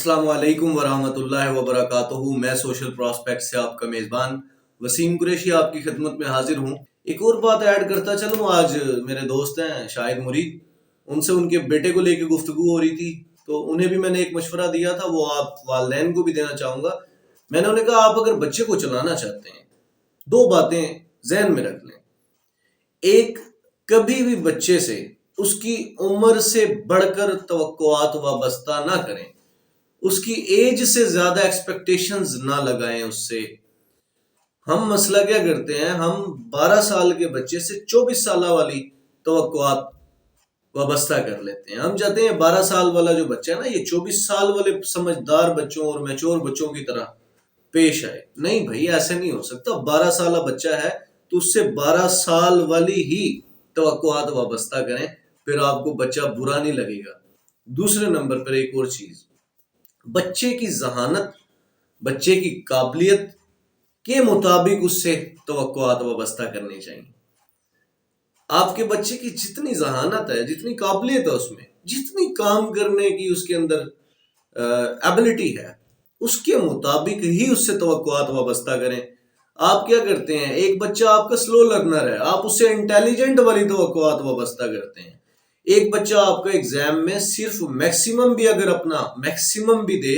अस्सलाम वालेकुम वरहमतुल्लाहि वबरकातुहू। मैं सोशल प्रॉस्पेक्ट से आपका मेज़बान वसीम कुरैशी आपकी खिदमत में हाजिर हूँ। एक और बात ऐड करता चलूँ, आज मेरे दोस्त हैं शाहिद मुरीद, उनसे उनके बेटे को लेकर गुफ्तगू हो रही थी, तो उन्हें भी मैंने एक मशवरा दिया था, वो आप वालिदैन को भी देना चाहूँगा। मैंने उन्हें कहा, आप अगर बच्चे को चलाना चाहते हैं, दो बातें जहन में रख लें। एक, कभी भी बच्चे से उसकी उम्र से बढ़कर तवक्कुआत वाबस्ता ना करें, उसकी एज से ज्यादा एक्सपेक्टेशंस ना लगाएं उससे। हम मसला क्या करते हैं, हम 12 साल के बच्चे से 24 साल वाली तवक्कुआत वाबस्ता कर लेते हैं। हम चाहते हैं 12 साल वाला जो बच्चा है ना, ये 24 साल वाले समझदार बच्चों और मैच्योर बच्चों की तरह पेश आए। नहीं भाई, ऐसे नहीं हो सकता। 12 साल बच्चा है तो उससे 12 साल वाली ही तवक्कुआत वाबस्ता करें, फिर आपको बच्चा बुरा नहीं लगेगा। दूसरे नंबर पर एक और चीज, बच्चे की जहानत, बच्चे की काबिलियत के मुताबिक उससे तवक्कुआत वाबस्ता करनी चाहिए। आपके बच्चे की जितनी जहानत है, जितनी काबिलियत है, उसमें जितनी काम करने की उसके अंदर एबिलिटी है, उसके मुताबिक ही उससे तवक्कुआत वाबस्ता करें। आप क्या करते हैं, एक बच्चा आपका स्लो लर्नर है, आप उससे इंटेलिजेंट वाली तवक्कुआत वाबस्ता करते हैं। एक बच्चा आपका एग्जाम में सिर्फ मैक्सिमम भी अगर अपना मैक्सिमम भी दे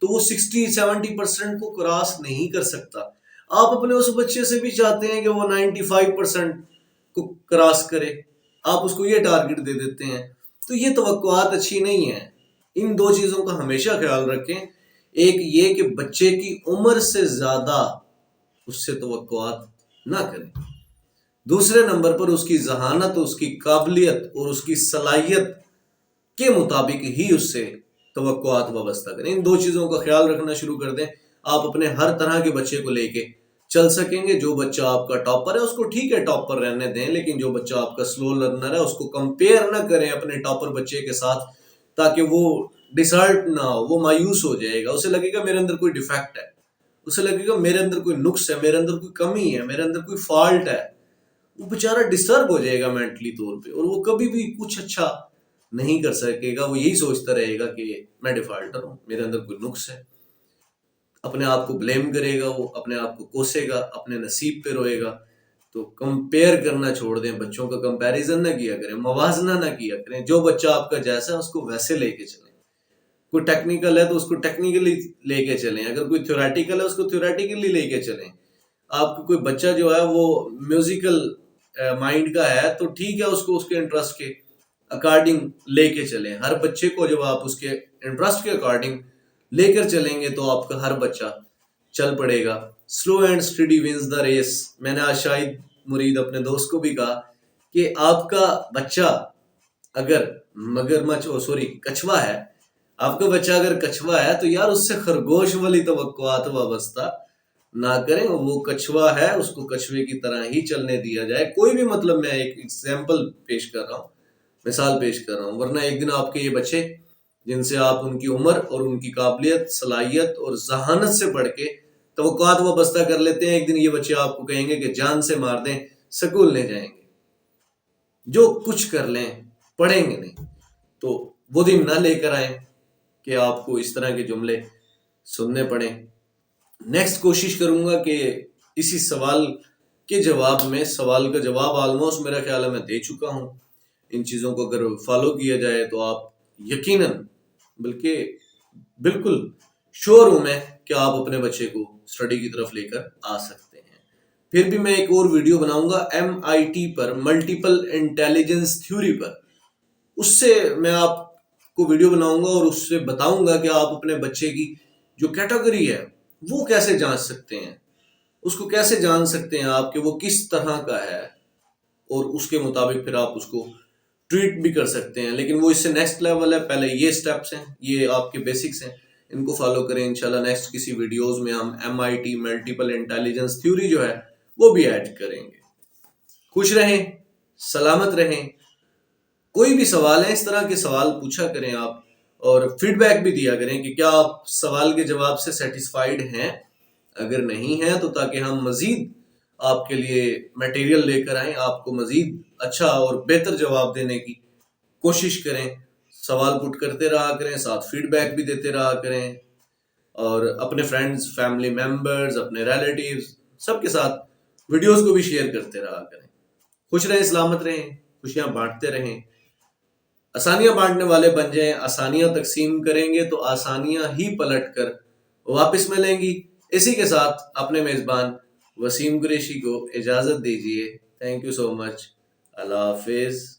तो वो 60-70% को क्रॉस नहीं कर सकता। आप अपने उस बच्चे से भी चाहते हैं कि वो 95% को क्रॉस करे, आप उसको ये टारगेट दे देते हैं, तो ये तवक्कुआत अच्छी नहीं है। इन दो चीजों का हमेशा ख्याल रखें। एक ये कि बच्चे की उम्र से ज्यादा उससे तवक्कुआत ना करें। दूसरे नंबर पर उसकी जहानत, उसकी काबिलियत और उसकी सलाहियत के मुताबिक ही उससे तवक्कुआत वाबस्ता करें। इन दो चीजों का ख्याल रखना शुरू कर दें, आप अपने हर तरह के बच्चे को लेके चल सकेंगे। जो बच्चा आपका टॉपर है उसको ठीक है टॉपर रहने दें, लेकिन जो बच्चा आपका स्लो लर्नर है उसको कंपेयर ना करें अपने टॉपर बच्चे के साथ, ताकि वो डिसर्ट ना हो, वो मायूस हो जाएगा। उसे लगेगा मेरे अंदर कोई डिफेक्ट है, उसे लगेगा मेरे अंदर कोई नुक्स है, मेरे अंदर कोई कमी है, मेरे अंदर कोई फॉल्ट है। वो बेचारा डिस्टर्ब हो जाएगा मेंटली तौर पे, और वो कभी भी कुछ अच्छा नहीं कर सकेगा। वो यही सोचता रहेगा कि मैं डिफॉल्टर हूं, मेरे अंदर कोई नुक्स है। अपने आप को ब्लेम करेगा, वो अपने आप को कोसेगा, अपने नसीब पे रोएगा। तो कंपेयर करना छोड़ दें, बच्चों का कंपैरिजन ना किया करें, मवाजना ना किया करें। जो बच्चा आपका जैसा है उसको वैसे लेके चलें। कोई टेक्निकल है तो उसको टेक्निकली लेके चलें, अगर कोई थ्योरेटिकल है उसको थ्योरेटिकली लेके चलें। आपको कोई बच्चा जो है वो म्यूजिकल माइंड का है तो ठीक है, उसको उसके इंटरेस्ट के अकॉर्डिंग लेके चलें। हर बच्चे को जब आप उसके इंटरेस्ट के अकॉर्डिंग लेकर चलेंगे तो आपका हर बच्चा चल पड़ेगा। Slow and steady wins the race. मैंने आज शाहिद मुरीद अपने दोस्त को भी कहा कि आपका बच्चा अगर कछुआ है, आपका बच्चा अगर कछुआ है तो यार उससे खरगोश वाली तवक्कुआत वाबस्ता ना करें। वो कछुआ है, उसको कछुए की तरह ही चलने दिया जाए। कोई भी मतलब, मैं एक एग्जाम्पल पेश कर रहा हूँ, मिसाल पेश कर रहा हूँ, वरना एक दिन आपके ये बच्चे जिनसे आप उनकी उम्र और उनकी काबिलियत, सलाहियत और जहानत से बढ़ के तवक्कुआत वाबस्ता कर लेते हैं, एक दिन ये बच्चे आपको कहेंगे कि जान से मार दें, स्कूल ले जाएंगे, जो कुछ कर लें, पढ़ेंगे नहीं। तो वो दिन ना लेकर आए कि आपको इस तरह के जुमले सुनने पड़े। नेक्स्ट कोशिश करूंगा कि इसी सवाल के जवाब में, सवाल का जवाब ऑलमोस्ट मेरा ख्याल है मैं दे चुका हूं। इन चीजों को अगर फॉलो किया जाए तो आप यकीनन, बल्कि बिल्कुल श्योर हूं मैं कि आप अपने बच्चे को स्टडी की तरफ लेकर आ सकते हैं। फिर भी मैं एक और वीडियो बनाऊंगा MIT पर, मल्टीपल इंटेलिजेंस थ्योरी पर। उससे मैं आपको वीडियो बनाऊंगा और उससे बताऊंगा कि आप अपने बच्चे की जो कैटेगरी है वो कैसे जांच सकते हैं, उसको कैसे जान सकते हैं आप कि वो किस तरह का है, और उसके मुताबिक फिर आप उसको ट्रीट भी कर सकते हैं। लेकिन वो इससे नेक्स्ट लेवल है। पहले ये स्टेप्स हैं, ये आपके बेसिक्स हैं, इनको फॉलो करें। इंशाल्लाह नेक्स्ट किसी वीडियोस में हम MIT मल्टीपल इंटेलिजेंस थ्योरी जो है वो भी ऐड करेंगे। खुश रहें, सलामत रहें। कोई भी सवाल है, इस तरह के सवाल पूछा करें आप, और फीडबैक भी दिया करें कि क्या आप सवाल के जवाब से सेटिस्फाइड हैं। अगर नहीं है तो ताकि हम मजीद आपके लिए मटेरियल लेकर आए, आपको मजीद अच्छा और बेहतर जवाब देने की कोशिश करें। سوال پٹ کرتے رہا کریں، ساتھ فیڈ بیک بھی دیتے رہا کریں، اور اپنے فرینڈز، فیملی ممبرز، اپنے ریلیٹیوز سب کے ساتھ ویڈیوز کو بھی شیئر کرتے رہا کریں۔ خوش رہیں، سلامت رہیں، خوشیاں بانٹتے رہیں، آسانیاں بانٹنے والے بن جائیں۔ آسانیاں تقسیم کریں گے تو آسانیاں ہی پلٹ کر واپس ملیں گی۔ اسی کے ساتھ اپنے میزبان وسیم قریشی کو اجازت دیجیے۔ تھینک یو سو مچ۔ اللہ حافظ۔